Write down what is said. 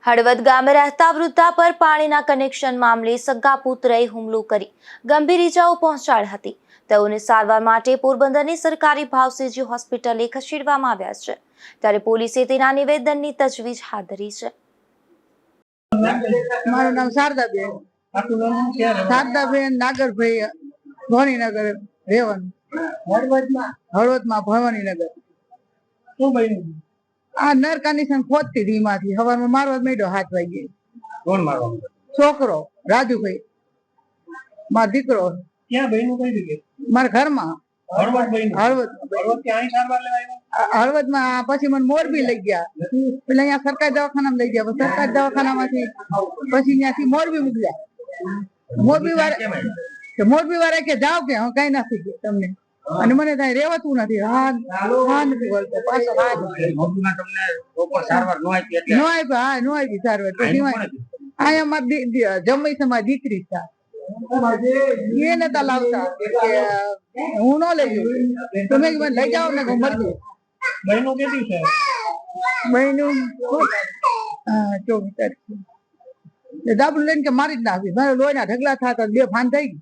હળવદ ગામે રહેતા વૃદ્ધા પર પાણીના કનેક્શન મામલે સગા પુત્રએ હુમલો કરી ગંભીર ઇજાઓ પહોંચાડી હતી। તેઓને સારવાર માટે પોરબંદરની સરકારી ભાવસીજી હોસ્પિટલે ખસેડવામાં આવ્યા છે, ત્યારે પોલીસે તેના નિવેદનની તજવીજ હાથ ધરી છે। મારું નામ શારદાબેન નાગરભાઈ, ભવાનીનગર રહેવાનું, હળવદમાં ભવાનીનગર। શું બન્યું? આ નર કનેક્શન ખોદતી હતી, એમાંથી સવારમાં મારવા માંડ્યો 7 વાગે। કોણ મારવા માંડ્યો? છોકરો રાજુભાઈ, મારો દીકરો। ક્યાં બન્યું? કઈ જગ્યાએ? મારા ઘરમાં। હળવદ બન્યું? હળવદ હળવદથી અહીં સારવાર લેવા આવ્યા? હળવદમાં પછી મને મોરબી લઈ ગયા, પેલા અહીંયા સરકારી દવાખાનામાં લઈ ગયા, સરકારી દવાખાનામાંથી પછી ત્યાંથી મોરબી મોકલ્યા। મોરબી વાળા કે જાવ કે હું કઈ નથી કે તમને, અને મને ત્યાં રેવાતું નથી। હા નથી બોલતો પાછો, નો આપી સારવાર તો અહીંયા મારી જમાઈ છે, મારી દીકરી છે, એ નતા લાવતા કે હું ન લઈ જાઉં, તમે લઈ જાઓ ને મરી ગયું। બહેનો કેટલી છે? બહેનું 24 તારીખ દાબલું લઈને કે મારી જ નાખી, મારે લોહીના ઢગલા થતા 2 ફાન થઈ ગઈ।